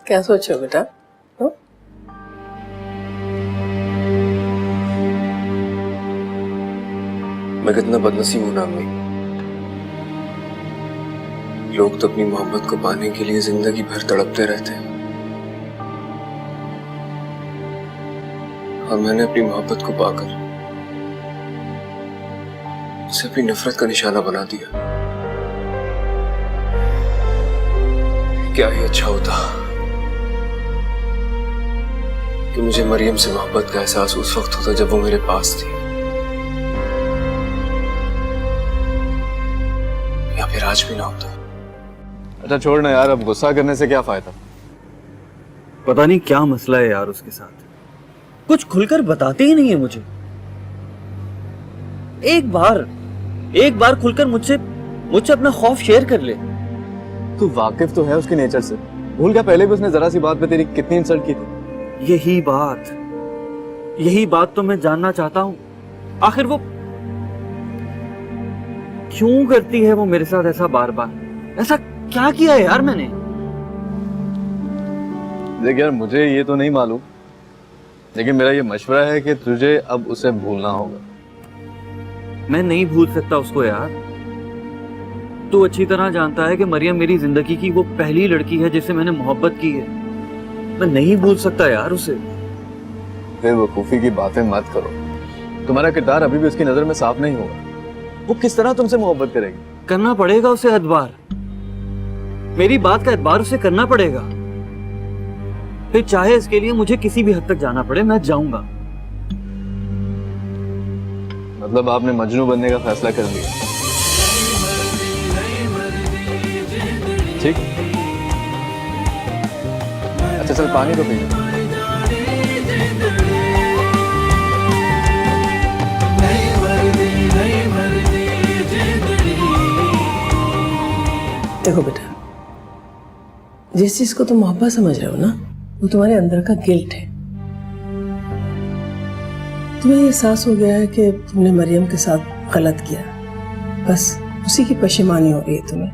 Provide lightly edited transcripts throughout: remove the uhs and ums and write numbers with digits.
क्या सोच रहे हो बेटा? मैं कितना बदनसीब हूं ना अम्मी। लोग तो अपनी मोहब्बत को पाने के लिए जिंदगी भर तड़पते रहते हैं और मैंने अपनी मोहब्बत को पाकर उसे अपनी नफरत का निशाना बना दिया। क्या ही अच्छा होता कि मुझे मरियम से मोहब्बत का एहसास उस वक्त होता जब वो मेरे पास थी, या फिर आज भी ना होता। अच्छा छोड़ना यार, अब गुस्सा करने से क्या फायदा। पता नहीं क्या मसला है यार उसके साथ, कुछ खुलकर बताते ही नहीं है मुझे। एक बार खुलकर मुझसे अपना खौफ शेयर कर ले। तू वाकिफ तो है उसके नेचर से, भूल गया पहले भी उसने जरा सी बात पे तेरी कितनी इंसल्ट की थी। यही बात तो मैं जानना चाहता हूँ, आखिर वो क्यों करती है वो मेरे साथ ऐसा बार बार? ऐसा क्या किया है यार मैंने? देख यार, मुझे ये तो नहीं मालूम, लेकिन मेरा ये मशवरा है कि तुझे अब उसे भूलना होगा। मैं नहीं भूल सकता उसको यार। तू अच्छी तरह जानता है कि मरियम मेरी जिंदगी की वो पहली लड़की है जिससे मैंने मोहब्बत की है। मैं नहीं भूल सकता यार उसे। बेवकूफी की बातें मत करो, तुम्हारा किरदार अभी भी उसकी नजर में साफ नहीं हुआ। वो किस तरह तुमसे मोहब्बत करेगी? करना पड़ेगा उसे एतबार, मेरी बात का एतबार उसे करना पड़ेगा। फिर चाहे इसके लिए मुझे किसी भी हद तक जाना पड़े, मैं जाऊंगा। मतलब आपने मजनू बनने का फैसला कर लिया? ठीक, अच्छा चल पानी तो पी। देखो बेटा, जिस चीज को तुम मोहब्बत समझ रहे हो ना, वो तुम्हारे अंदर का गिल्ट है। तुम्हें एहसास हो गया है कि तुमने मरियम के साथ गलत किया, बस उसी की पशेमानी हो रही है तुम्हें।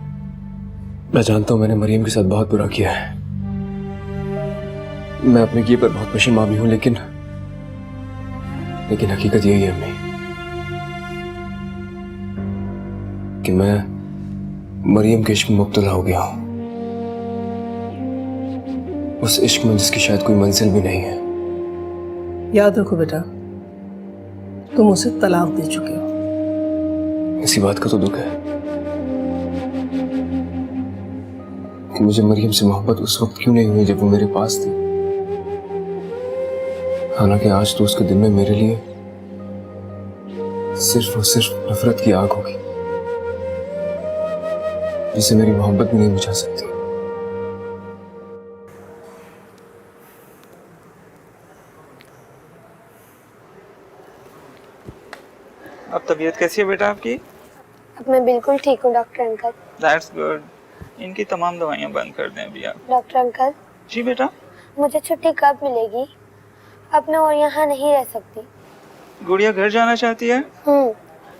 मैं जानता हूं मैंने मरियम के साथ बहुत बुरा किया है, मैं अपने किए पर बहुत पशेमा भी हूं, लेकिन हकीकत यही है अम्मी कि मैं मरियम के इश्क में मुब्तला हो गया हूं, उस इश्क में जिसकी शायद कोई मंजिल भी नहीं है। याद रखो बेटा, तुम उसे तलाक दे चुके हो। इसी बात का तो दुख है कि मुझे मरियम से मोहब्बत उस वक्त क्यों नहीं हुई जब वो मेरे पास थी। हालांकि आज तो उसके दिल में मेरे लिए सिर्फ और सिर्फ नफरत की आग होगी जिसे मेरी मोहब्बत भी नहीं बुझा सकती। अब तबीयत कैसी है बेटा आपकी? अब मैं बिल्कुल ठीक हूँ डॉक्टर अंकल। That's good. इनकी तमाम दवाइयाँ बंद कर दें अभी आप। Doctor uncle. जी बेटा। मुझे छुट्टी कब मिलेगी? अब मैं और यहाँ नहीं रह सकती। गुड़िया घर जाना चाहती है?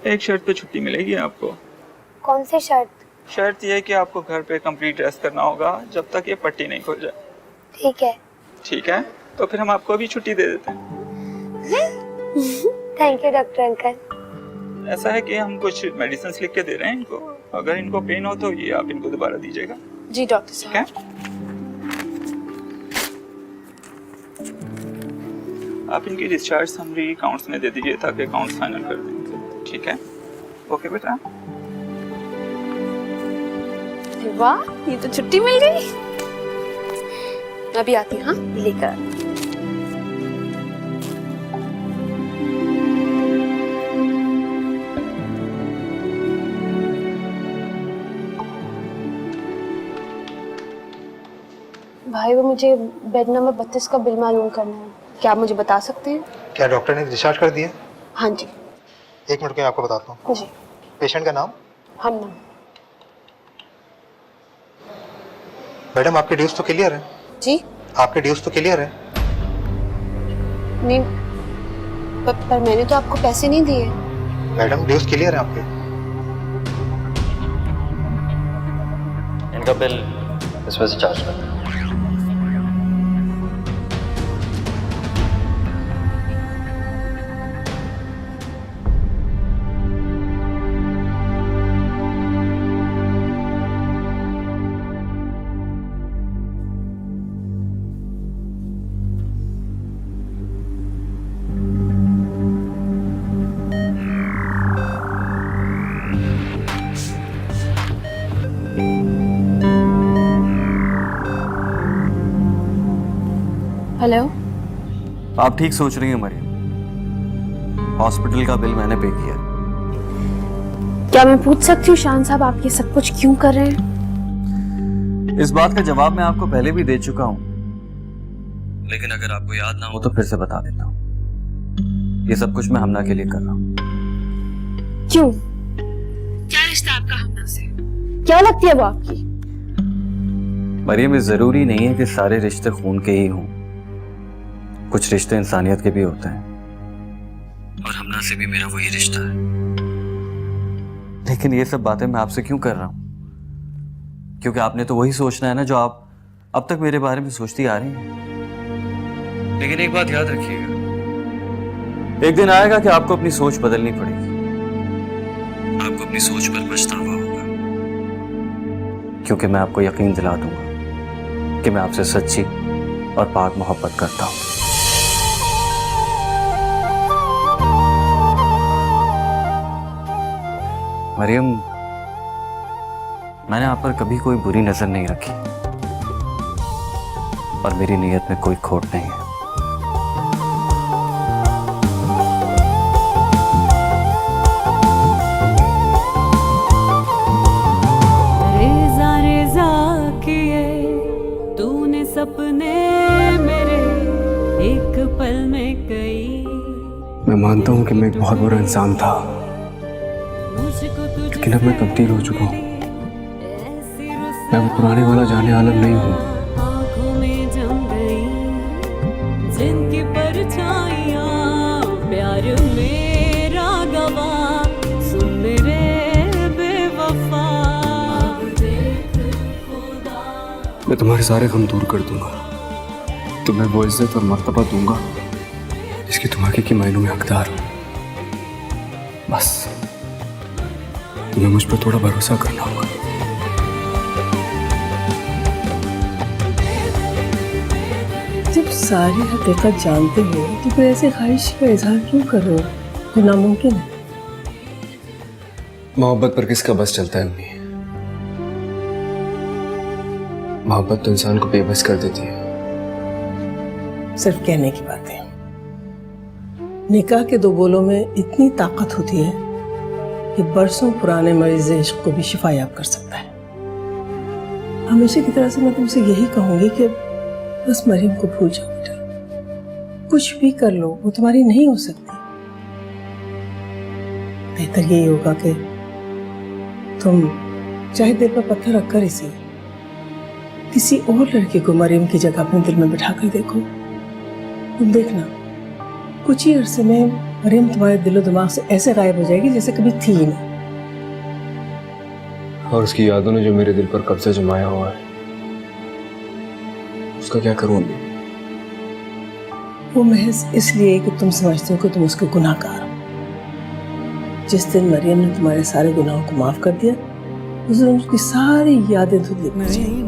एक शर्त पे छुट्टी मिलेगी आपको। कौन सी शर्त? शर्त यह है कि आपको घर पे कंप्लीट रेस्ट करना होगा जब तक ये पट्टी नहीं खुल जाए। ठीक है। ठीक है, तो फिर हम आपको अभी छुट्टी दे देते हैं। Thank you doctor uncle. ऐसा है कि हम कुछ मेडिसिन लिख के दे रहे हैं इनको, अगर इनको पेन हो तो ये आप इनको दोबारा दीजिएगा। जी डॉक्टर साहब। आप इनकी डिस्चार्ज समरी अकाउंट्स में दे दीजिए ताकि अकाउंट्स फाइनल कर दें। ठीक है, ओके बेटा। वाह, ये तो छुट्टी मिल गई। मैं अभी आती हूँ, लेकर आती। भाई, वो मुझे बेड नंबर 32 का बिल मालूम करना है, क्या आप मुझे बता सकते हैं? क्या डॉक्टर ने डिस्चार्ज कर दिया? हाँ जी। एक मिनट के मैं आपको बताता हूँ। जी। पेशेंट का नाम? हन्ना। मैडम, आपके ड्यूज तो क्लियर है? जी। आपके ड्यूज तो क्लियर है? नहीं, पर मैंने तो आपको पैसे नहीं दिए। मैडम, ड्यूज क्लियर है आपके? इनका बिल इस वजह से चार्ज कर। हेलो। आप ठीक सोच रही हैं मरियम, हॉस्पिटल का बिल मैंने पे किया। क्या मैं पूछ सकती हूँ शान साहब आप ये सब कुछ क्यों कर रहे हैं? इस बात का जवाब मैं आपको पहले भी दे चुका हूं, लेकिन अगर आपको याद ना हो तो फिर से बता देता हूं। ये सब कुछ मैं हमना के लिए कर रहा हूं। क्यों? क्या रिश्ता आपका हमना से? क्या लगती है वो आपकी? मरियम, ये जरूरी नहीं है कि सारे रिश्ते खून के ही हों। कुछ रिश्ते इंसानियत के भी होते हैं, और हमना से भी मेरा वही रिश्ता है। लेकिन ये सब बातें मैं आपसे क्यों कर रहा हूं? क्योंकि आपने तो वही सोचना है ना जो आप अब तक मेरे बारे में सोचती आ रही हैं। लेकिन एक बात याद रखिएगा, एक दिन आएगा कि आपको अपनी सोच बदलनी पड़ेगी। आपको अपनी सोच पर पछतावा होगा, क्योंकि मैं आपको यकीन दिला दूंगा कि मैं आपसे सच्ची और पाक मोहब्बत करता हूं। मरियम, मैंने आप पर कभी कोई बुरी नजर नहीं रखी, और मेरी नीयत में कोई खोट नहीं है। रेजा रेजा किए तूने सपने मेरे एक पल में कई। मैं मानता हूँ कि मैं एक बहुत बुरा इंसान था, लेकिन अब मैं तब्दील हो चुका हूँ। मैं वो पुराने वाला जाने आलम नहीं हूँ। आँखों में जम गई जिनकी परछाइयाँ, प्यार मेरा गवाह सुन मेरे बेवफा। मैं तुम्हारे सारे गम दूर कर दूंगा, तुम्हें वो इज्जत और मर्तबा दूंगा जिसकी तुम हकीकी मायनों में हकदार हो। बस तुम्हें मुझ पर थोड़ा भरोसा करना होगा। जब सारी हकीकत जानते हो तो फिर ऐसे ख्वाहिश का इजहार क्यों कर रहे हो? ये नामुमकिन है। मोहब्बत पर किसका बस चलता है अम्मी? मोहब्बत तो इंसान को बेबस कर देती है। सिर्फ कहने की बातें। निकाह के दो बोलों में इतनी ताकत होती है कि बरसों पुराने मरीज इश्क को भी शिफायाब कर सकता है। हमेशा की तरह से मैं तुमसे यही कहूंगी कि बस मरियम को भूल जाओ बेटा। कुछ भी कर लो, वो तुम्हारी नहीं हो सकती। बेहतर यही होगा कि तुम चाहे दिल पर पत्थर रखकर इसे किसी और लड़के को मरियम की जगह अपने दिल में बिठा कर देखो। तुम देखना कुछ ही अरसे में मरियम तुम्हारे दिलो दिमाग से ऐसे गायब हो जाएगी जैसे कभी थी ही नहीं। और उसकी यादों ने जो मेरे दिल पर कब्जा जमाया हुआ है, उसका क्या करूं अम्मी? वो महज इसलिए कि तुम समझते हो कि तुम उसके गुनाहगार हो। जिस दिन मरियम ने तुम्हारे सारे गुनाहों को माफ कर दिया, उस दिन उसकी सारी यादें धुंधली पड़ जाएंगी।